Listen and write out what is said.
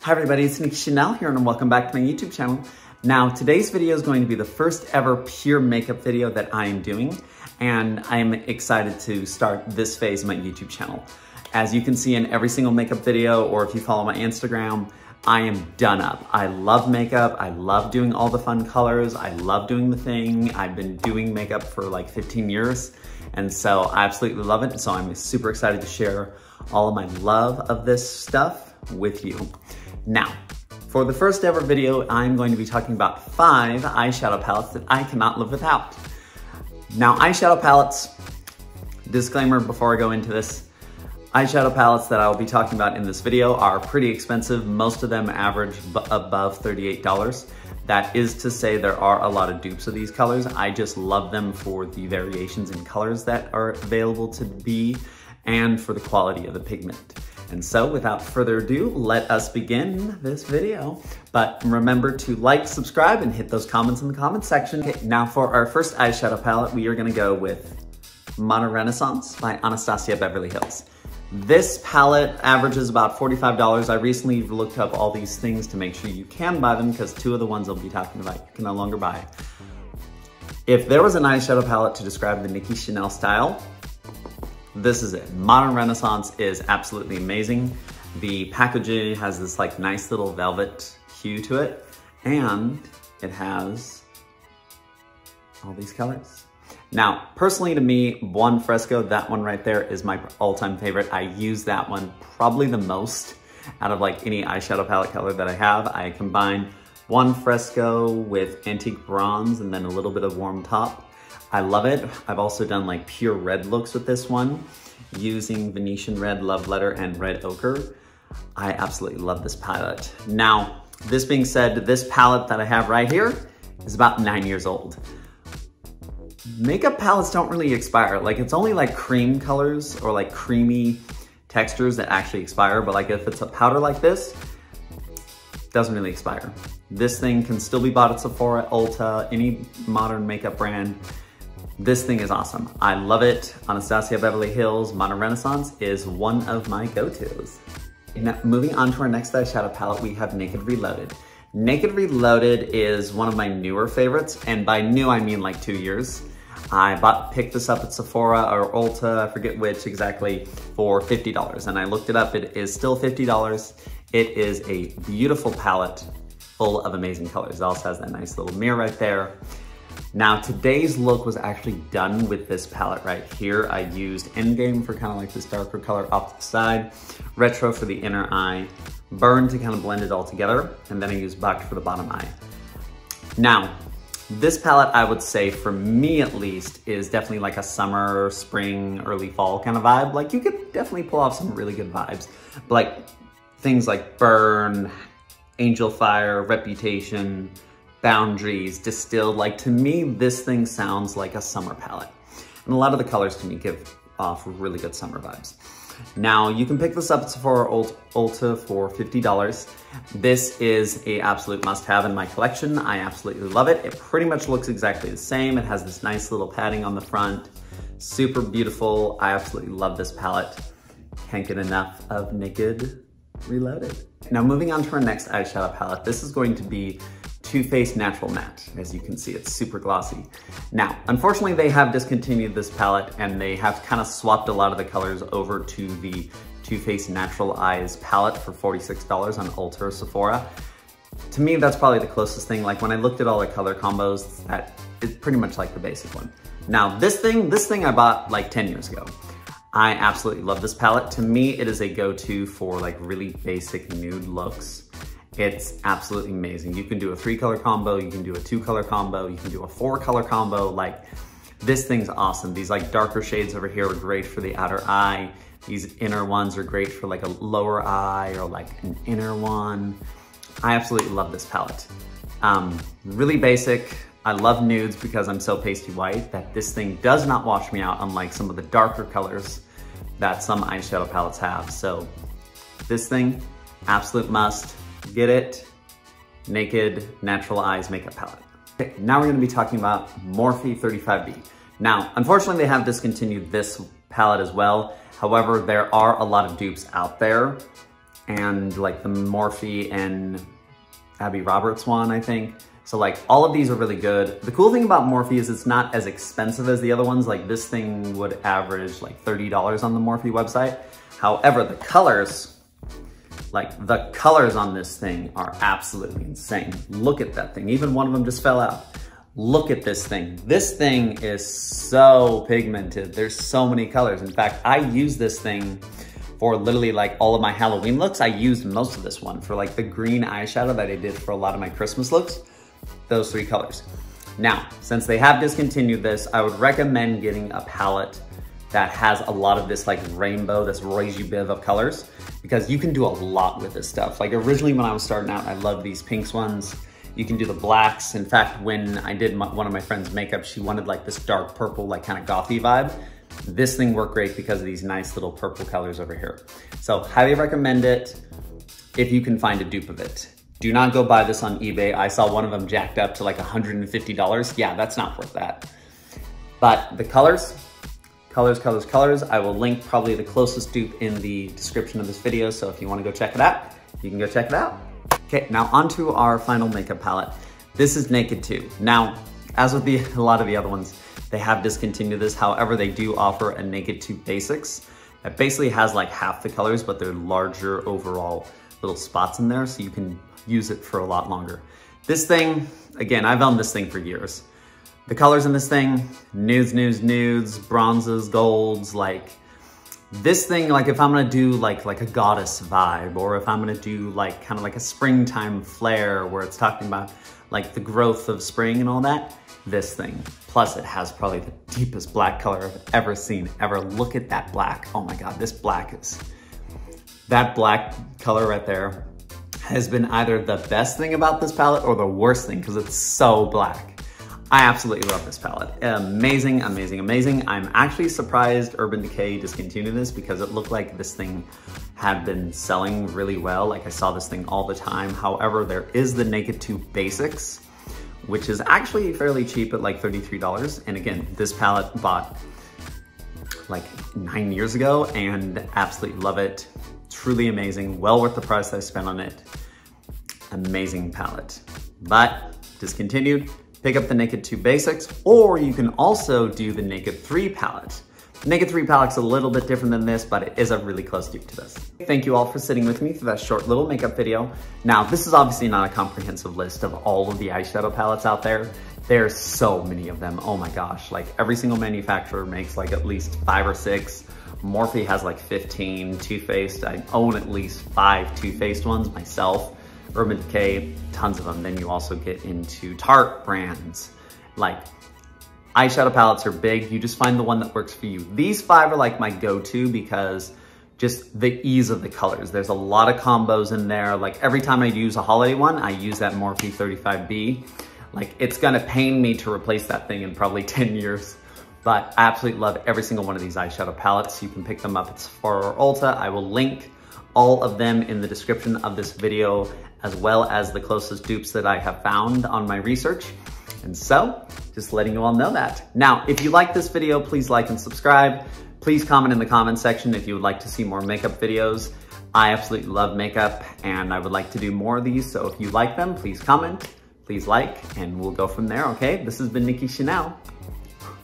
Hi everybody, it's Nikki here and welcome back to my YouTube channel. Now today's video is going to be the first ever pure makeup video that I am doing, and I'm excited to start this phase of my YouTube channel. As you can see in every single makeup video, or if you follow my Instagram, I am done up. I love makeup, I love doing all the fun colors, I love doing the thing. I've been doing makeup for like 15 years, and so I absolutely love it. So I'm super excited to share all of my love of this stuff with you. Now, for the first ever video, I'm going to be talking about 5 eyeshadow palettes that I cannot live without. Now, eyeshadow palettes, disclaimer before I go into this, eyeshadow palettes that I'll be talking about in this video are pretty expensive. Most of them average above $38. That is to say there are a lot of dupes of these colors. I just love them for the variations in colors that are available to be and for the quality of the pigment. And so without further ado, let us begin this video. But remember to like, subscribe, and hit those comments in the comment section. Okay, now for our first eyeshadow palette, we are gonna go with Modern Renaissance by Anastasiabeverlyhills. This palette averages about $45. I recently looked up all these things to make sure you can buy them, because 2 of the ones I'll be talking about you can no longer buy. If there was an eyeshadow palette to describe the Nikki style, this is it. Modern Renaissance is absolutely amazing. The packaging has this like nice little velvet hue to it, and it has all these colors. Now, personally to me, Buon Fresco, that one right there is my all-time favorite. I use that one probably the most out of like any eyeshadow palette color that I have. I combine Buon Fresco with Antique Bronze and then a little bit of Warm Top. I love it. I've also done like pure red looks with this one using Venetian Red, Love Letter, and Red Ochre. I absolutely love this palette. Now, this being said, this palette that I have right here is about 9 years old. Makeup palettes don't really expire. Like, it's only like cream colors or like creamy textures that actually expire, but like if it's a powder like this, it doesn't really expire. This thing can still be bought at Sephora, Ulta, any modern makeup brand. This thing is awesome. I love it. Anastasia Beverly Hills Modern Renaissance is one of my go-tos. Now, moving on to our next eyeshadow palette, we have Naked Reloaded. Naked Reloaded is one of my newer favorites, and by new I mean like 2 years. I picked this up at Sephora or Ulta, I forget which exactly, for $50, and I looked it up. It is still $50. It is a beautiful palette full of amazing colors. It also has that nice little mirror right there. Now, today's look was actually done with this palette right here. I used Endgame for kind of like this darker color off to the side, Retro for the inner eye, Burn to kind of blend it all together, and then I used Buck for the bottom eye. Now, this palette, I would say, for me at least, is definitely like a summer, spring, early fall kind of vibe. Like, you could definitely pull off some really good vibes. But like things like Burn, Angel Fire, Reputation, Boundaries, Distilled, like to me, this thing sounds like a summer palette. And a lot of the colors to me give off really good summer vibes. Now, you can pick this up at Sephora or Ulta for $50. This is an absolute must-have in my collection. I absolutely love it. It pretty much looks exactly the same. It has this nice little padding on the front. Super beautiful. I absolutely love this palette. Can't get enough of Naked Reloaded. Now, moving on to our next eyeshadow palette. This is going to be Too Faced Natural Matte. As you can see, it's super glossy. Now, unfortunately, they have discontinued this palette, and they have kind of swapped a lot of the colors over to the Too Faced Natural Eyes palette for $46 on Ulta or Sephora. To me, that's probably the closest thing. Like, when I looked at all the color combos, that is pretty much like the basic one. Now, this thing I bought like 10 years ago. I absolutely love this palette. To me, it is a go-to for like really basic nude looks. It's absolutely amazing. You can do a 3-color combo, you can do a 2-color combo, you can do a 4-color combo. Like, this thing's awesome. These like darker shades over here are great for the outer eye. These inner ones are great for like a lower eye or like an inner one. I absolutely love this palette. Really basic. I love nudes because I'm so pasty white that this thing does not wash me out, unlike some of the darker colors that some eyeshadow palettes have. So this thing, absolute must. Get it. Naked Natural Eyes Makeup Palette. Okay, now we're going to be talking about Morphe 35B. Now, unfortunately, they have discontinued this palette as well. However, there are a lot of dupes out there, and like the Morphe and Abby Roberts one, I think. So like all of these are really good. The cool thing about Morphe is it's not as expensive as the other ones. Like this thing would average like $30 on the Morphe website. However, the colors, like the colors on this thing are absolutely insane. Look at that thing. Even one of them just fell out. Look at this thing. This thing is so pigmented. There's so many colors. In fact, I use this thing for literally like all of my Halloween looks. I used most of this one for like the green eyeshadow that I did for a lot of my Christmas looks. Those 3 colors. Now, since they have discontinued this, I would recommend getting a palette that has a lot of this like rainbow, this rosy bit of colors, because you can do a lot with this stuff. Like originally when I was starting out, I loved these pinks ones. You can do the blacks. In fact, when I did one of my friend's makeup, she wanted like this dark purple, like kind of gothy vibe. This thing worked great because of these nice little purple colors over here. So highly recommend it if you can find a dupe of it. Do not go buy this on eBay. I saw one of them jacked up to like $150. Yeah, that's not worth that. But the colors, I will link probably the closest dupe in the description of this video. So if you wanna go check it out, you can go check it out. Okay, now onto our final makeup palette. This is Naked 2. Now, as with a lot of the other ones, they have discontinued this. However, they do offer a Naked 2 Basics that basically has like half the colors, but they're larger overall little spots in there, so you can use it for a lot longer. This thing, again, I've owned this thing for years. The colors in this thing, nudes, bronzes, golds, like this thing, like if I'm gonna do like a goddess vibe, or if I'm gonna do like kind of like a springtime flare where it's talking about like the growth of spring and all that, this thing. Plus it has probably the deepest black color I've ever seen, ever. Look at that black. Oh my God, this black is, that black color right there has been either the best thing about this palette or the worst thing because it's so black. I absolutely love this palette. Amazing, amazing, amazing. I'm actually surprised Urban Decay discontinued this because it looked like this thing had been selling really well. Like I saw this thing all the time. However, there is the Naked 2 Basics, which is actually fairly cheap at like $33. And again, this palette bought like 9 years ago and absolutely love it. Truly amazing, well worth the price I spent on it. Amazing palette, but discontinued. Pick up the Naked 2 Basics, or you can also do the Naked 3 palette. The Naked 3 palette's a little bit different than this, but it is a really close dupe to this. Thank you all for sitting with me through that short little makeup video. Now, this is obviously not a comprehensive list of all of the eyeshadow palettes out there. There's so many of them, oh my gosh. Like every single manufacturer makes like at least 5 or 6. Morphe has like 15, Too Faced. I own at least 5 Too Faced ones myself. Urban Decay, tons of them. Then you also get into Tarte brands. Like eyeshadow palettes are big. You just find the one that works for you. These 5 are like my go-to because just the ease of the colors. There's a lot of combos in there. Like every time I use a holiday one, I use that Morphe 35B. Like it's gonna pain me to replace that thing in probably 10 years. But I absolutely love every single one of these eyeshadow palettes. You can pick them up at Sephora or Ulta. I will link all of them in the description of this video, as well as the closest dupes that I have found on my research. And so, just letting you all know that. Now, if you like this video, please like and subscribe. Please comment in the comment section if you would like to see more makeup videos. I absolutely love makeup and I would like to do more of these. So if you like them, please comment, please like, and we'll go from there, okay? This has been Nikki Chanel.